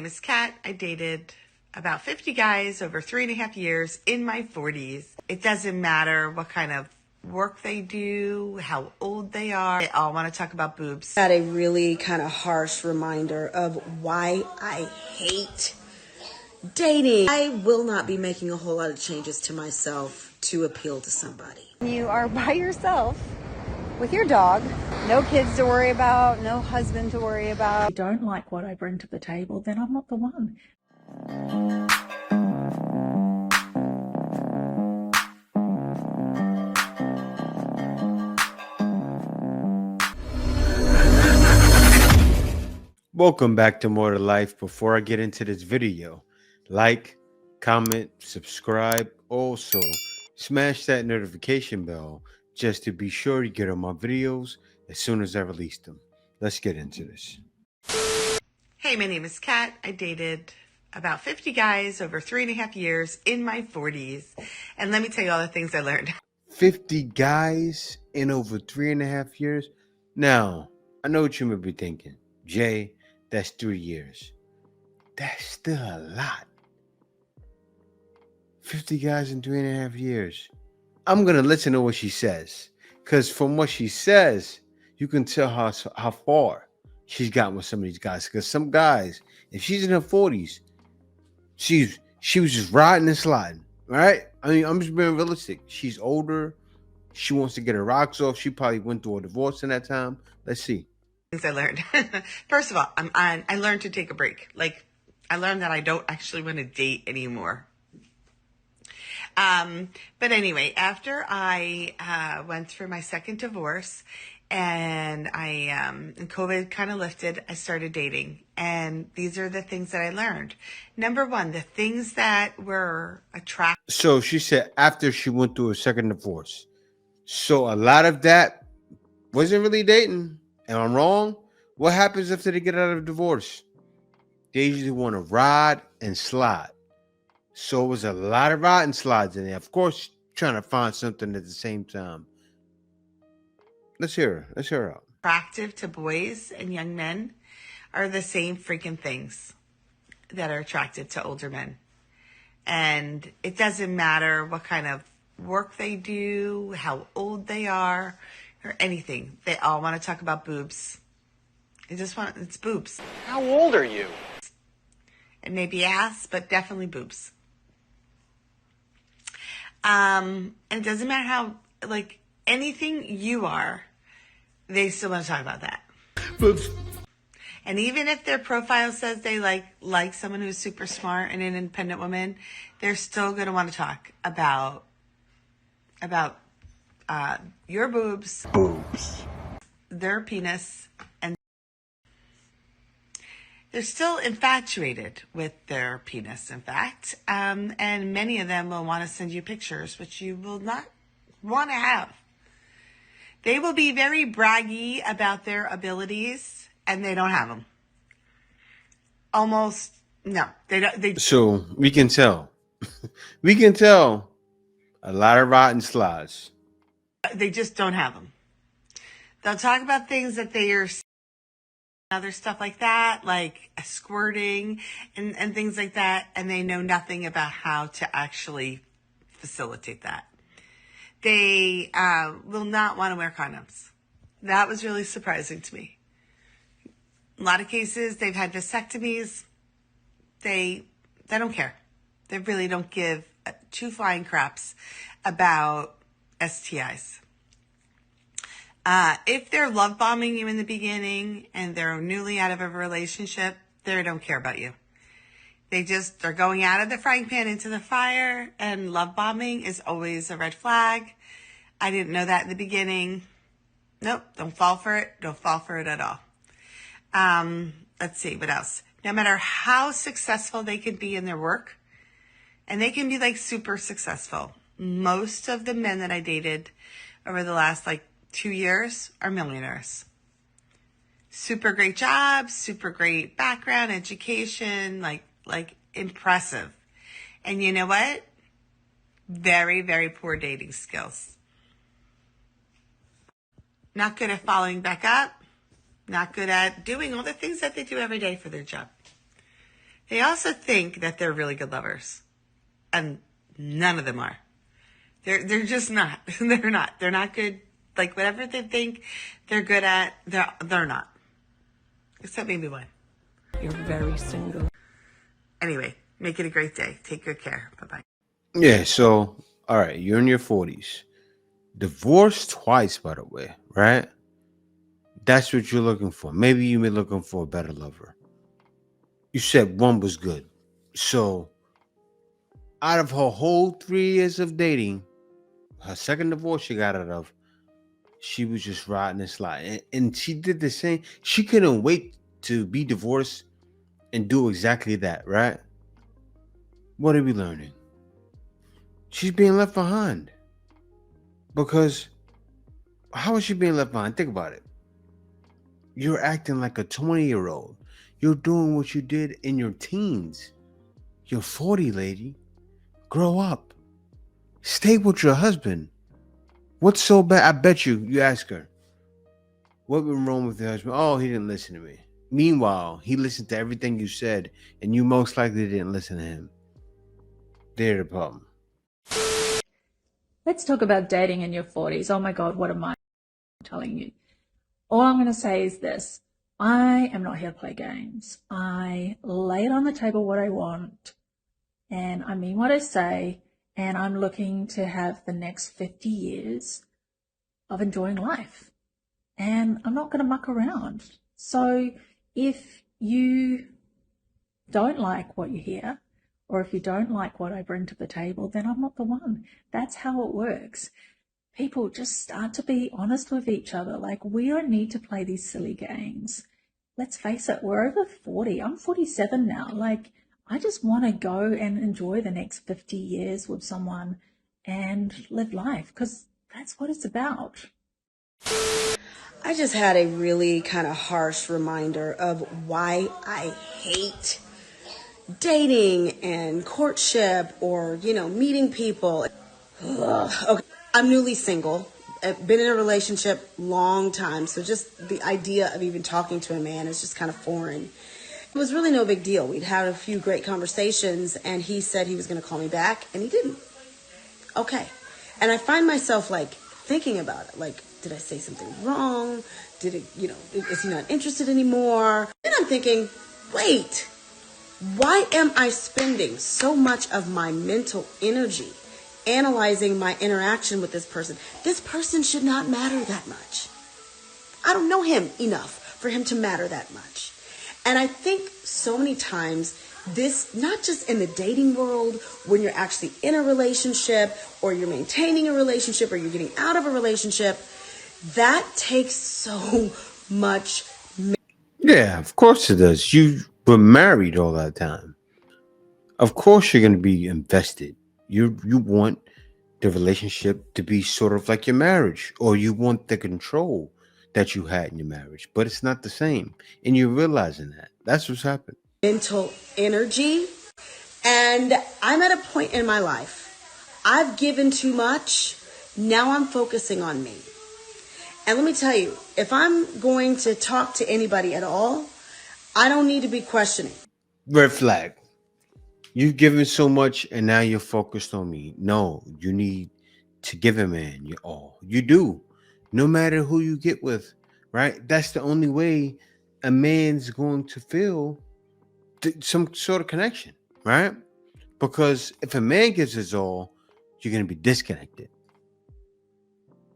is Kat. I dated about 50 guys over 3.5 years in my 40s. It doesn't matter what kind of work they do, how old they are. They all want to talk about boobs. Had a really kind of harsh reminder of why I hate dating. I will not be making a whole lot of changes to myself to appeal to somebody. You are by yourself with your dog, no kids to worry about, no husband to worry about. If you don't like what I bring to the table, then I'm not the one. Welcome back to More to Life. Before I get into this video, like, comment, subscribe. Also, smash that notification bell just to be sure you get on my videos as soon as I release them. Let's get into this. Hey, my name is Kat. I dated about 50 guys over 3.5 years in my 40s. And let me tell you all the things I learned. 50 guys in over 3.5 years? Now, I know what you may be thinking. Jay, that's 3 years. That's still a lot. 50 guys in 3.5 years. I'm going to listen to what she says. Because from what she says, you can tell how far she's gotten with some of these guys. Because some guys, if she's in her 40s, she was just riding and sliding. Right? I mean, I'm just being realistic. She's older. She wants to get her rocks off. She probably went through a divorce in that time. Let's see. Things I learned. First of all, I learned to take a break. Like, I learned that I don't actually want to date anymore. But anyway, after I went through my second divorce and and COVID kind of lifted, I started dating. And these are the things that I learned. Number one, the things that were attractive. So she said after she went through a second divorce. So a lot of that wasn't really dating. Am I wrong? What happens after they get out of divorce? They usually want to ride and slide. So it was a lot of ride and slides in there. Of course, trying to find something at the same time. Let's hear her. Let's hear her out. Attractive to boys and young men are the same freaking things that are attracted to older men. And it doesn't matter what kind of work they do, how old they are, or anything. They all want to talk about boobs. It's boobs. How old are you? And maybe ass, but definitely boobs. And it doesn't matter how, like, anything you are, they still want to talk about that. Boobs. And even if their profile says they like someone who's super smart and an independent woman, they're still going to want to talk about your boobs, their penis, and they're still infatuated with their penis, in fact. And many of them will want to send you pictures, which you will not want to have. They will be very braggy about their abilities, and they don't have them. Almost, no. They don't. So we can tell. We can tell a lot of rotten slides. They just don't have them. They'll talk about things that they are, other stuff like that, like squirting and things like that, and they know nothing about how to actually facilitate that. They will not want to wear condoms. That was really surprising to me. A lot of cases, they've had vasectomies. They don't care. They really don't give two flying craps about STIs. If they're love bombing you in the beginning and they're newly out of a relationship, they don't care about you. They just are going out of the frying pan into the fire, and love bombing is always a red flag. I didn't know that in the beginning. Nope, don't fall for it. Don't fall for it at all. Let's see, what else? No matter how successful they can be in their work, and they can be like super successful. Most of the men that I dated over the last 2 years are millionaires. Super great jobs, super great background, education, like impressive. And you know what? Very, very poor dating skills. Not good at following back up. Not good at doing all the things that they do every day for their job. They also think that they're really good lovers, and none of them are. They're just not. They're not. They're not good. Like whatever they think they're good at, they're not. Except maybe one. You're very single. Anyway, make it a great day. Take good care. Bye-bye. Yeah, so all right, you're in your 40s. Divorced twice, by the way, right? That's what you're looking for. Maybe you may be looking for a better lover. You said one was good. So out of her whole 3 years of dating, her second divorce she got out of, she was just riding this slide. And she did the same. She couldn't wait to be divorced and do exactly that, right? What are we learning? She's being left behind. Because how is she being left behind? Think about it. You're acting like a 20-year-old. You're doing what you did in your teens. You're 40, lady. Grow up. Stay with your husband. What's so bad? I bet you ask her, what went wrong with your husband? Oh, he didn't listen to me. Meanwhile, he listened to everything you said, and you most likely didn't listen to him. They're the problem. Let's talk about dating in your 40s. Oh my God, what am I telling you? All I'm going to say is this. I am not here to play games. I lay it on the table what I want, and I mean what I say, and I'm looking to have the next 50 years of enjoying life. And I'm not going to muck around. So if you don't like what you hear, or if you don't like what I bring to the table, then I'm not the one. That's how it works. People just start to be honest with each other. Like, we don't need to play these silly games. Let's face it, we're over 40. I'm 47 now. Like, I just want to go and enjoy the next 50 years with someone and live life, because that's what it's about. I just had a really kind of harsh reminder of why I hate dating and courtship or, meeting people. Ugh. Okay. I'm newly single. I've been in a relationship long time. So just the idea of even talking to a man is just kind of foreign. It was really no big deal. We'd had a few great conversations and he said he was going to call me back and he didn't. Okay. And I find myself like thinking about it. Like, did I say something wrong? Did it, is he not interested anymore? Then I'm thinking, wait, why am I spending so much of my mental energy analyzing my interaction with this person? This person should not matter that much. I don't know him enough for him to matter that much. And I think so many times this, not just in the dating world, when you're actually in a relationship or you're maintaining a relationship or you're getting out of a relationship, that takes so much. Yeah, of course it does. You were married all that time. Of course you're going to be invested. You want the relationship to be sort of like your marriage, or you want the control that you had in your marriage, but it's not the same. And you're realizing that. That's what's happened. Mental energy. And I'm at a point in my life. I've given too much. Now I'm focusing on me. And let me tell you, if I'm going to talk to anybody at all, I don't need to be questioning. Red flag. You've given so much and now you're focused on me. No, you need to give a man your all. You do. No matter who you get with, right? That's the only way a man's going to feel some sort of connection, right? Because if a man gives his all, you're going to be disconnected.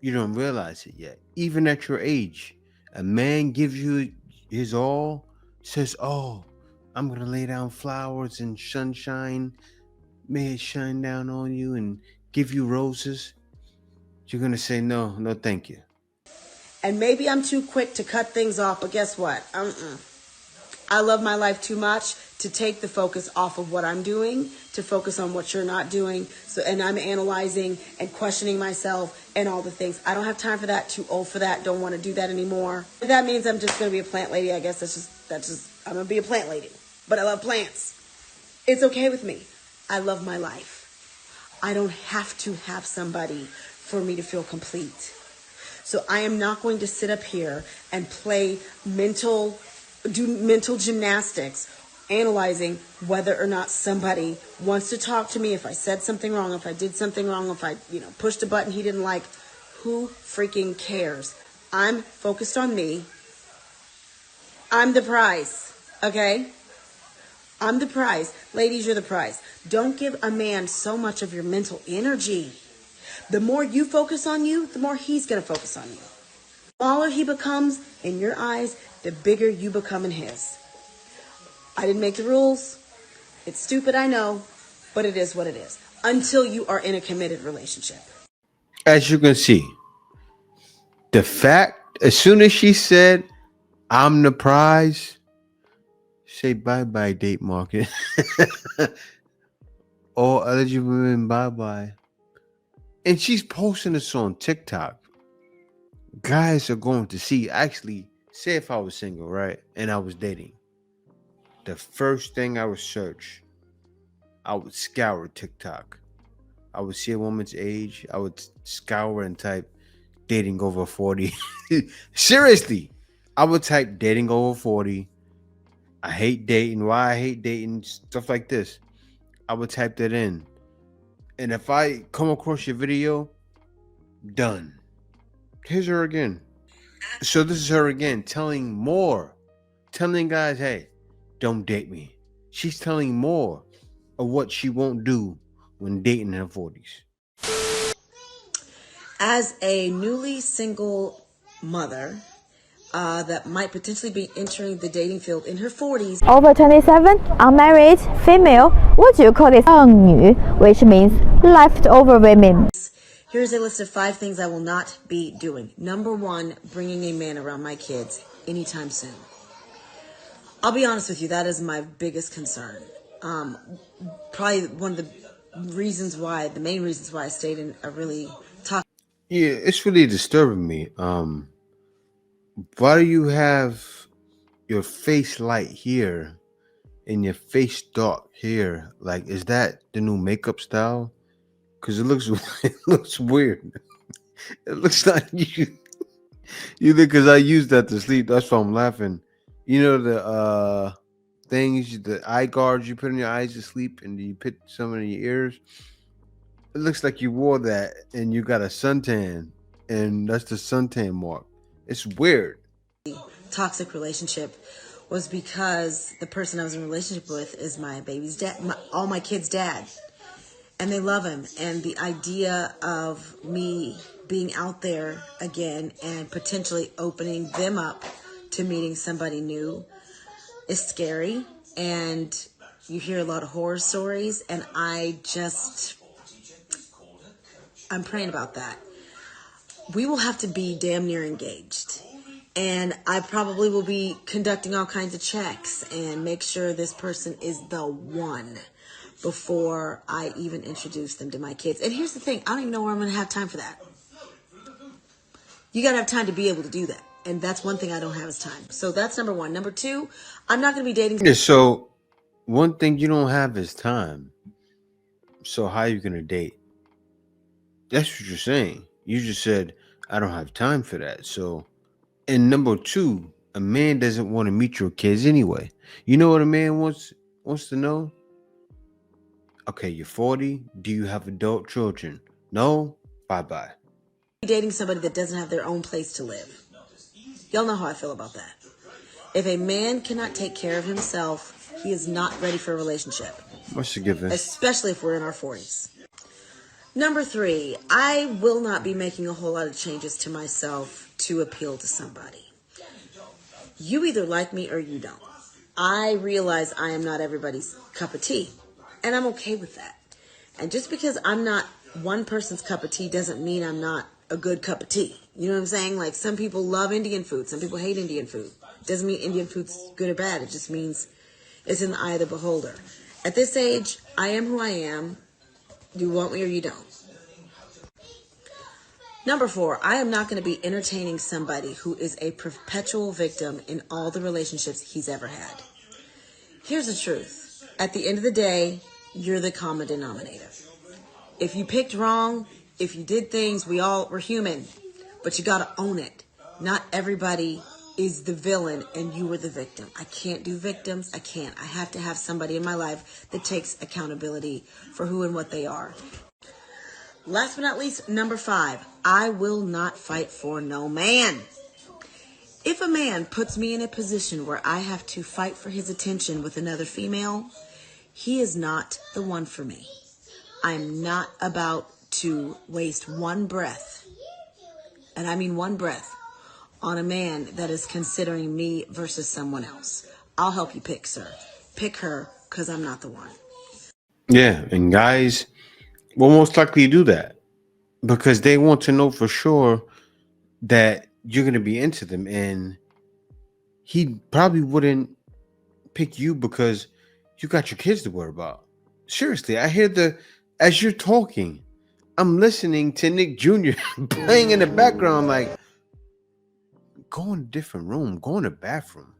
You don't realize it yet. Even at your age, a man gives you his all, says, oh, I'm going to lay down flowers and sunshine. May it shine down on you and give you roses. You're going to say, no, thank you. And maybe I'm too quick to cut things off, but guess what? I love my life too much to take the focus off of what I'm doing, to focus on what you're not doing. And I'm analyzing and questioning myself and all the things. I don't have time for that, too old for that, don't want to do that anymore. If that means I'm just going to be a plant lady, I guess that's just, I'm going to be a plant lady. But I love plants. It's okay with me. I love my life. I don't have to have somebody for me to feel complete. So I am not going to sit up here and do mental gymnastics analyzing whether or not somebody wants to talk to me, if I said something wrong, if I did something wrong, if I, pushed a button he didn't like. Who freaking cares? I'm focused on me. I'm the prize, okay? I'm the prize. Ladies, you're the prize. Don't give a man so much of your mental energy. The more you focus on you, the more he's going to focus on you. The smaller he becomes in your eyes, the bigger you become in his. I didn't make the rules. It's stupid, I know, but it is what it is. Until you are in a committed relationship. As you can see, the fact, as soon as she said, I'm the prize, say bye-bye date market. All eligible women, bye-bye. And she's posting this on TikTok. Guys are going to see. Actually, say if I was single, right? And I was dating. The first thing I would search, I would scour TikTok. I would see a woman's age. I would scour and type dating over 40. Seriously. I would type dating over 40. I hate dating. Why I hate dating. Stuff like this. I would type that in. And if I come across your video, done. Here's her again. So this is her again telling guys, hey, don't date me. She's telling more of what she won't do when dating in her 40s. As a newly single mother that might potentially be entering the dating field in her 40s. Over 27, unmarried, female. What do you call this? 剩女, which means leftover women. Here's a list of 5 things I will not be doing. Number 1, bringing a man around my kids anytime soon. I'll be honest with you, that is my biggest concern. Probably one of the main reasons why I stayed in a really toxic. Yeah, it's really disturbing me. Why do you have your face light here and your face dark here? Like, is that the new makeup style? Because it looks weird. It looks like you think because I use that to sleep. That's why I'm laughing. You know the things, the eye guards you put in your eyes to sleep, and you put some in your ears. It looks like you wore that, and you got a suntan, and that's the suntan mark. It's weird. Toxic relationship was because the person I was in a relationship with is my baby's dad, all my kids' dad. And they love him. And the idea of me being out there again and potentially opening them up to meeting somebody new is scary. And you hear a lot of horror stories. And I'm praying about that. We will have to be damn near engaged. And I probably will be conducting all kinds of checks and make sure this person is the one before I even introduce them to my kids. And here's the thing, I don't even know where I'm going to have time for that. You got to have time to be able to do that. And that's one thing I don't have is time. So that's number 1. Number 2, I'm not going to be dating. Yeah, so one thing you don't have is time. So how are you going to date? That's what you're saying. You just said, I don't have time for that. So, and number 2, a man doesn't want to meet your kids anyway. You know what a man wants to know? Okay, you're 40. Do you have adult children? No? Bye-bye. Dating somebody that doesn't have their own place to live. Y'all know how I feel about that. If a man cannot take care of himself, he is not ready for a relationship. What's the given? Especially if we're in our 40s. Number 3, I will not be making a whole lot of changes to myself to appeal to somebody. You either like me or you don't. I realize I am not everybody's cup of tea. And I'm okay with that. And just because I'm not one person's cup of tea doesn't mean I'm not a good cup of tea. You know what I'm saying? Like, some people love Indian food. Some people hate Indian food. Doesn't mean Indian food's good or bad. It just means it's in the eye of the beholder. At this age, I am who I am. You want me or you don't. Number 4, I am not going to be entertaining somebody who is a perpetual victim in all the relationships he's ever had. Here's the truth. At the end of the day, you're the common denominator. If you picked wrong, if you did things, we're human, but you got to own it. Not everybody is the villain and you were the victim. I can't do victims. I can't. I have to have somebody in my life that takes accountability for who and what they are. Last but not least, number 5, I will not fight for no man. If a man puts me in a position where I have to fight for his attention with another female, he is not the one for me. I'm not about to waste one breath, and I mean one breath, on a man that is considering me versus someone else. I'll help you pick, sir. Pick her, because I'm not the one. Yeah, and guys will most likely do that because they want to know for sure that you're going to be into them. And he probably wouldn't pick you because you got your kids to worry about. Seriously, as you're talking, I'm listening to Nick Jr. playing in the background, like, go in a different room, go in the bathroom.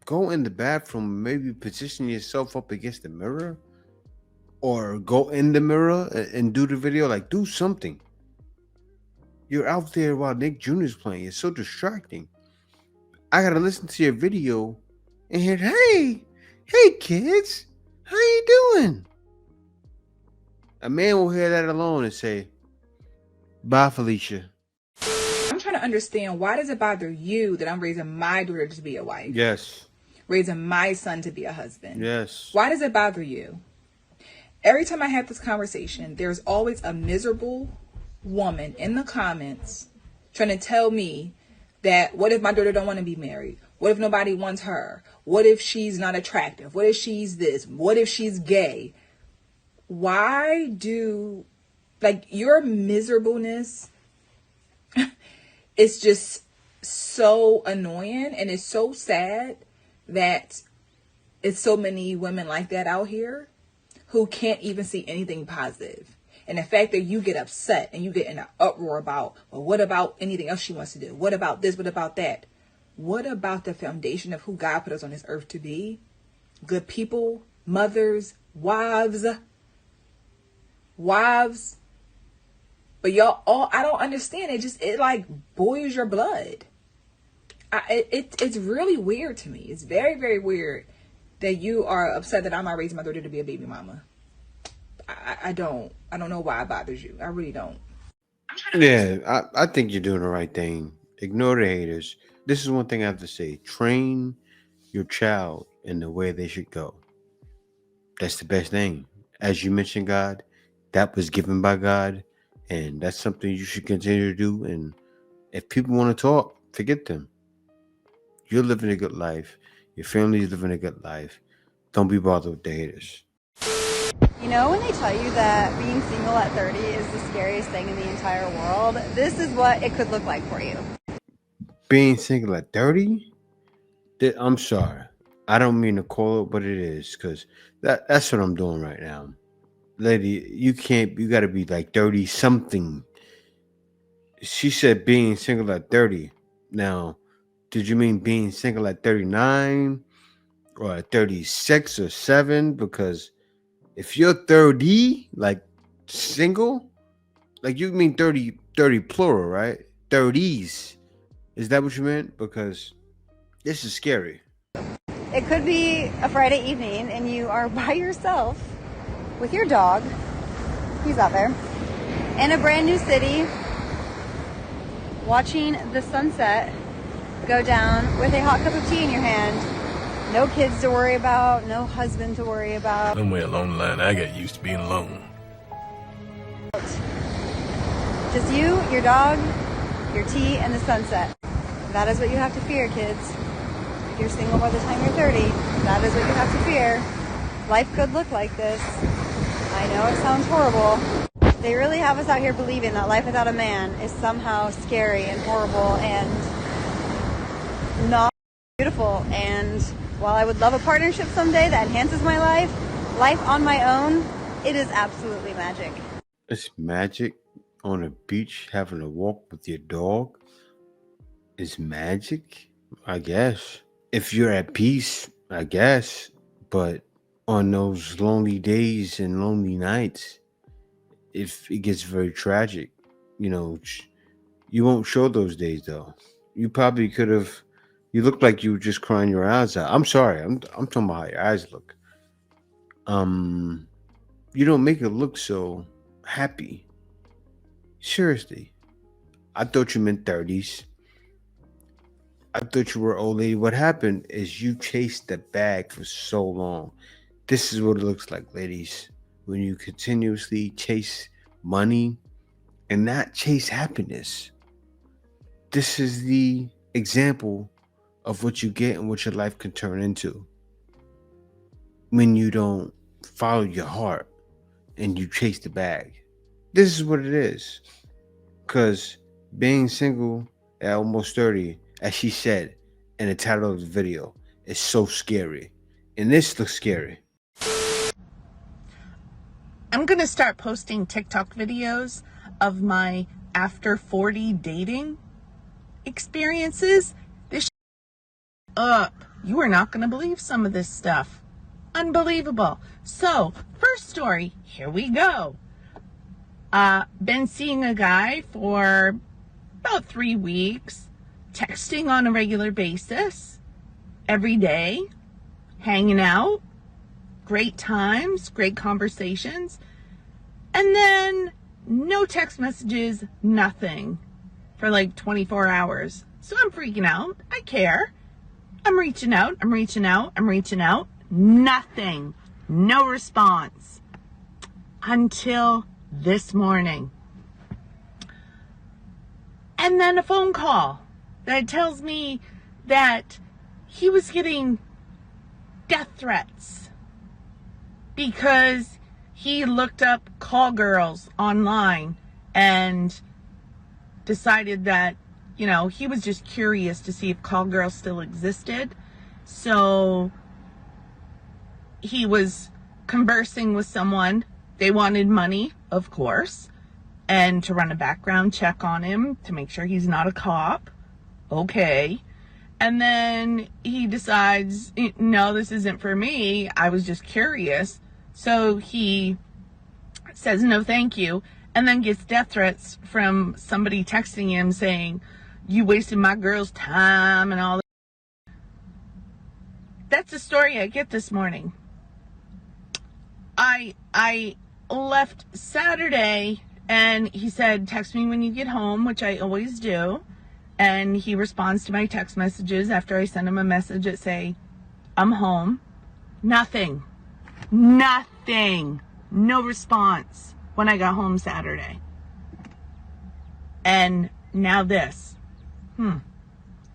Go in the bathroom, maybe position yourself up against the mirror or go in the mirror and do the video. Like, do something. You're out there while Nick Jr. is playing. It's so distracting. I got to listen to your video and hear, hey kids, how you doing? A man will hear that alone and say, bye, Felicia. I'm trying to understand, why does it bother you that I'm raising my daughter to be a wife? Yes. Raising my son to be a husband? Yes. Why does it bother you? Every time I have this conversation, there's always a miserable woman in the comments trying to tell me that, what if my daughter don't want to be married? What if nobody wants her? What if she's not attractive? What if she's this? What if she's gay? Why do, like, your miserableness is just so annoying, and it's so sad that it's so many women like that out here who can't even see anything positive. And the fact that you get upset and you get in an uproar about, well, what about anything else she wants to do? What about this? What about that? What about the foundation of who God put us on this earth to be? Good people, mothers, wives. But y'all all, I don't understand. It like boils your blood. It's really weird to me. It's very, very weird that you are upset that I'm not raising my daughter to be a baby mama. I don't know why it bothers you. I really don't. Yeah, I think you're doing the right thing. Ignore the haters. This is one thing I have to say. Train your child in the way they should go. That's the best thing. As you mentioned, God, that was given by God, and that's something you should continue to do. And if people want to talk, forget them. You're living a good life. Your family is living a good life. Don't be bothered with the haters. You know, when they tell you that being single at 30 is the scariest thing in the entire world, this is what it could look like for you. Being single at 30? I'm sorry. I don't mean to call it what it is, because that's what I'm doing right now. Lady, you got to be like 30 something. She said being single at 30. Now, did you mean being single at 39 or at 36 or 7? Because if you're 30, like single, like you mean 30 plural, right? 30s. Is that what you meant? Because this is scary. It could be a Friday evening and you are by yourself with your dog. He's out there. In a brand new city, watching the sunset go down with a hot cup of tea in your hand. No kids to worry about, no husband to worry about. Somewhere along the line, I got used to being alone. Just you, your dog, your tea, and the sunset. That is what you have to fear, kids. If you're single by the time you're 30, that is what you have to fear. Life could look like this. I know it sounds horrible. They really have us out here believing that life without a man is somehow scary and horrible and not beautiful. And while I would love a partnership someday that enhances my life on my own, it is absolutely magic. It's magic on a beach having a walk with your dog. Is magic, I guess. If you're at peace, I guess. But on those lonely days and lonely nights, if it gets very tragic, you won't show those days though. You probably could have You look like you were just crying your eyes out. I'm sorry. I'm talking about how your eyes look. You don't make it look so happy. Seriously. I thought you meant 30s. I thought you were old lady. What happened is you chased the bag for so long. This is what it looks like, ladies. When you continuously chase money and not chase happiness. This is the example of what you get and what your life can turn into when you don't follow your heart and you chase the bag. This is what it is. Because being single at almost 30, as she said in the title of the video, is so scary. And this looks scary. I'm going to start posting TikTok videos of my after 40 dating experiences. This up. You are not going to believe some of this stuff. Unbelievable. So, first story, here we go. Been seeing a guy for about 3 weeks, texting on a regular basis, every day, hanging out, great times, great conversations, and then no text messages, nothing for like 24 hours. So I'm freaking out. I care. I'm reaching out. Nothing. No response. Until this morning. And then a phone call that tells me that he was getting death threats because he looked up call girls online and decided that, you know, he was just curious to see if call girls still existed. So he was conversing with someone. They wanted money, of course, and to run a background check on him to make sure he's not a cop. Okay. And then he decides, no, this isn't for me. I was just curious. So he says, no, thank you. And then gets death threats from somebody texting him saying, you wasted my girl's time and all that. That's the story I get this morning. I left Saturday and he said, text me when you get home, which I always do. And he responds to my text messages after I send him a message that say, I'm home. Nothing. No response when I got home Saturday. And now this.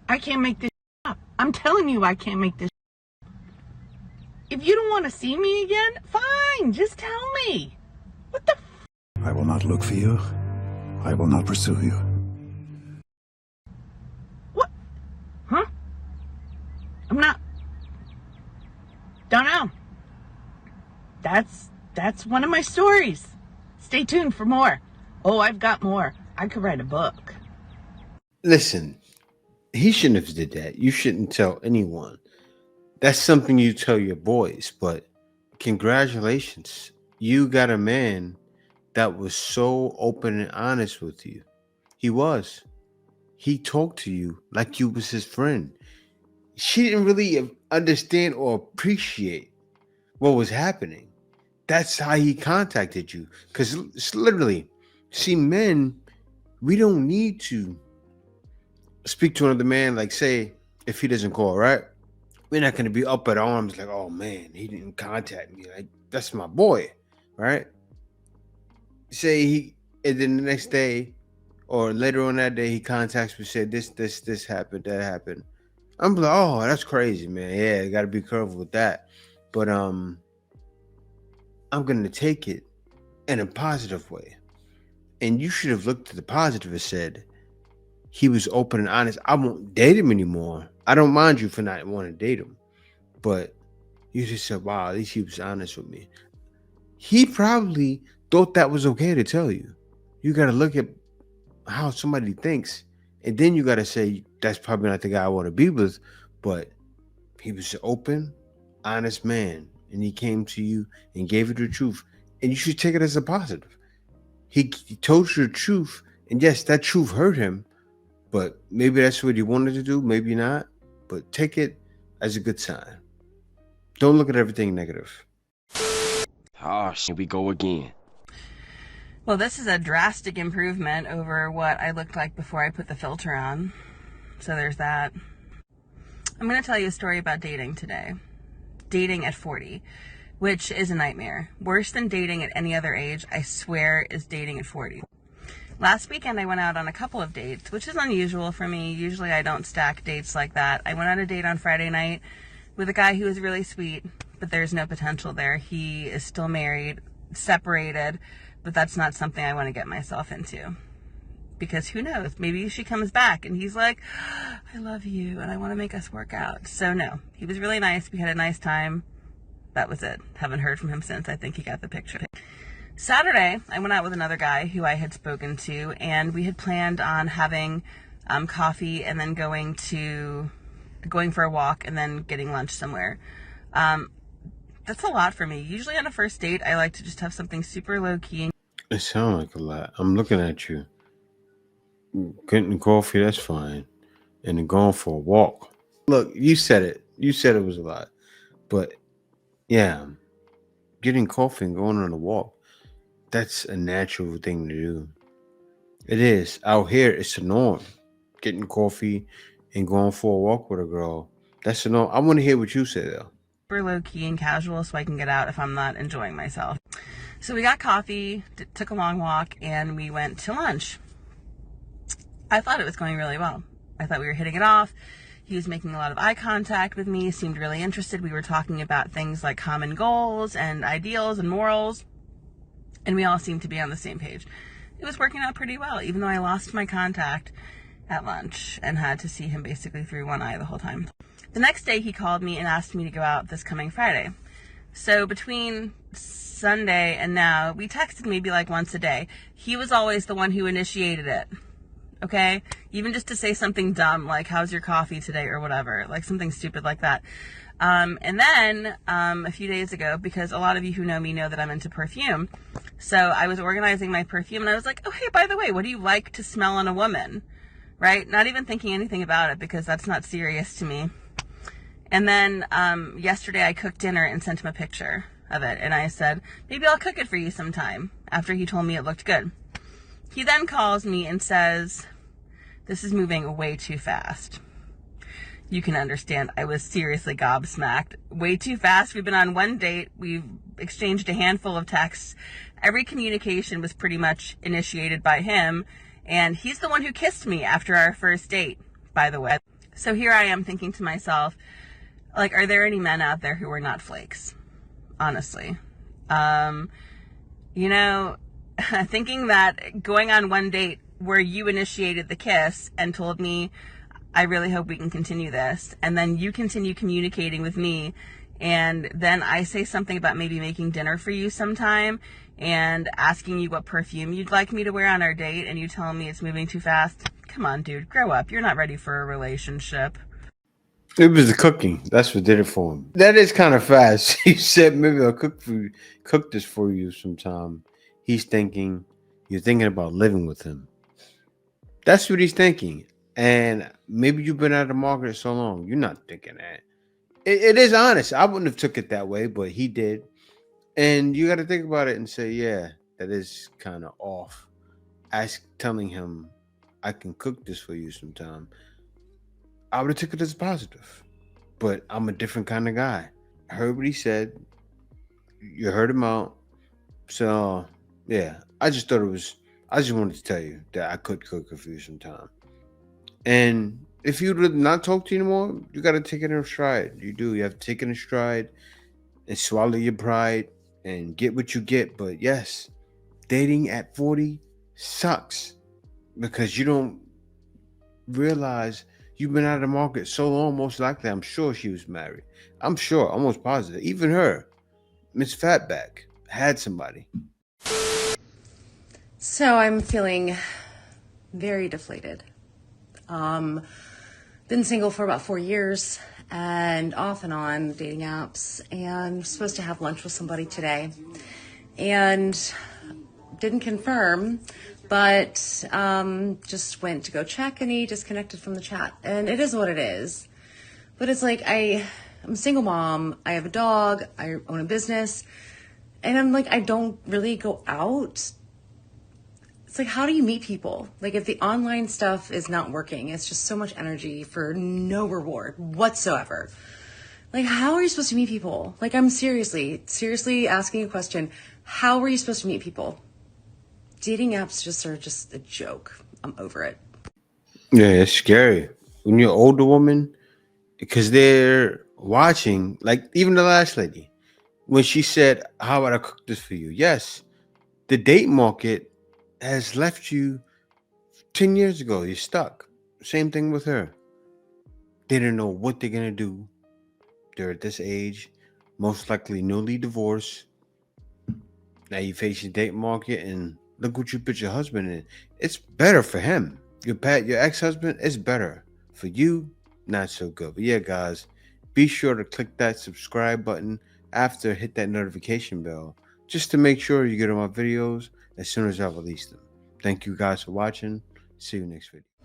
I can't make this up. I'm telling you I can't make this up. If you don't want to see me again, fine. Just tell me. What the I will not look for you. I will not pursue you. What? Huh? I'm not. Don't know. That's one of my stories. Stay tuned for more. Oh, I've got more. I could write a book. Listen, he shouldn't have did that. You shouldn't tell anyone. That's something you tell your boys, but congratulations. You got a man that was so open and honest with you. He was. He talked to you like you was his friend. She didn't really understand or appreciate what was happening. That's how he contacted you. Because it's literally, see, men, we don't need to speak to another man, like say, if he doesn't call, right? We're not going to be up at arms like, oh man, he didn't contact me. Like, that's my boy, right? Say he, and then the next day or later on that day, he contacts me, said this happened, that happened. I'm like, oh, that's crazy, man. Yeah, you got to be careful with that. But I'm going to take it in a positive way. And you should have looked at the positive and said, he was open and honest. I won't date him anymore. I don't mind you for not wanting to date him. But you just said, wow, at least he was honest with me. He probably thought that was okay to tell you. You got to look at how somebody thinks. And then you got to say, that's probably not the guy I want to be with. But he was an open, honest man. And he came to you and gave you the truth. And you should take it as a positive. He told you the truth. And yes, that truth hurt him. But maybe that's what he wanted to do. Maybe not. but take it as a good sign. Don't look at everything negative. Ah, here we go again. Well, this is a drastic improvement over what I looked like before I put the filter on. So there's that. I'm going to tell you a story about dating today. Dating at 40, which is a nightmare. Worse than dating at any other age, I swear, is dating at 40. Last weekend, I went out on a couple of dates, which is unusual for me. Usually I don't stack dates like that. I went on a date on Friday night with a guy who was really sweet, but there's no potential there. He is still married, separated, but that's not something I want to get myself into. Because who knows, maybe she comes back and he's like, I love you and I want to make us work out. So no, he was really nice. We had a nice time. That was it. Haven't heard from him since. I think he got the picture. Saturday, I went out with another guy who I had spoken to, and we had planned on having coffee and then going for a walk and then getting lunch somewhere. That's a lot for me. Usually on a first date, I like to just have something super low key. It sounds like a lot. I'm looking at you. Getting coffee, that's fine. And then going for a walk. Look, you said it. You said it was a lot. But yeah, getting coffee and going on a walk, that's a natural thing to do. It is. Out here, it's the norm. Getting coffee and going for a walk with a girl. That's the norm. I want to hear what you say, though. Super low key and casual so I can get out if I'm not enjoying myself. So we got coffee, took a long walk, and we went to lunch. I thought it was going really well. I thought we were hitting it off. He was making a lot of eye contact with me, seemed really interested. We were talking about things like common goals and ideals and morals, and we all seemed to be on the same page. It was working out pretty well, even though I lost my contact at lunch and had to see him basically through one eye the whole time. The next day, he called me and asked me to go out this coming Friday. So between Sunday and now, we texted maybe like once a day. He was always the one who initiated it. Okay? Even just to say something dumb like, how's your coffee today or whatever, like something stupid like that. And then a few days ago, because a lot of you who know me know that I'm into perfume, so I was organizing my perfume and I was like, oh, hey, by the way, what do you like to smell on a woman? Right? Not even thinking anything about it because that's not serious to me. And then yesterday I cooked dinner and sent him a picture of it. And I said, maybe I'll cook it for you sometime, after he told me it looked good. He then calls me and says, this is moving way too fast. You can understand, I was seriously gobsmacked. Way too fast. We've been on one date. We've exchanged a handful of texts. Every communication was pretty much initiated by him. And he's the one who kissed me after our first date, by the way. So here I am thinking to myself, like, are there any men out there who are not flakes? Honestly. Thinking that going on one date where you initiated the kiss and told me, I really hope we can continue this, and then you continue communicating with me, and then I say something about maybe making dinner for you sometime and asking you what perfume you'd like me to wear on our date, and you tell me it's moving too fast. Come on, dude, grow up. You're not ready for a relationship. It was the cooking. That's what did it for him. That is kind of fast. He said, maybe I'll cook this for you sometime. He's thinking, you're thinking about living with him. That's what he's thinking. And maybe you've been out of the market so long. You're not thinking that. It is honest. I wouldn't have took it that way, but he did. And you got to think about it and say, yeah, that is kind of off. Telling him, I can cook this for you sometime. I would have took it as positive. But I'm a different kind of guy. I heard what he said. You heard him out. So, yeah, I just wanted to tell you that I could cook it for you sometime. And if you would not talk to you anymore, you got to take it in stride. You do. You have to take it in stride and swallow your pride and get what you get. But yes, dating at 40 sucks because you don't realize you've been out of the market so long. Most likely, I'm sure she was married. I'm sure, almost positive. Even her, Miss Fatback, had somebody. So I'm feeling very deflated. Been single for about 4 years and off and on dating apps, and I'm supposed to have lunch with somebody today and didn't confirm, but just went to go check and he disconnected from the chat, and it is what it is. But it's like, I'm a single mom, I have a dog, I own a business, and I'm like, I don't really go out. It's like, how do you meet people? Like, if the online stuff is not working, it's just so much energy for no reward whatsoever. Like, how are you supposed to meet people? Like, I'm seriously asking a question. How are you supposed to meet people? Dating apps are just a joke. I'm over it. Yeah, it's scary when you're an older woman because they're watching. Like even the last lady, when she said, "How would I cook this for you?" Yes, the date market has left you 10 years ago. You're stuck. Same thing with her. They don't know what they're gonna do. They're at this age, most likely newly divorced. Now you face your date market, and look what you put your husband in. It's better for him. Your ex-husband is better for you. Not so good. But yeah, guys, be sure to click that subscribe button after hit that notification bell just to make sure you get all my videos as soon as I release them. Thank you guys for watching. See you next video.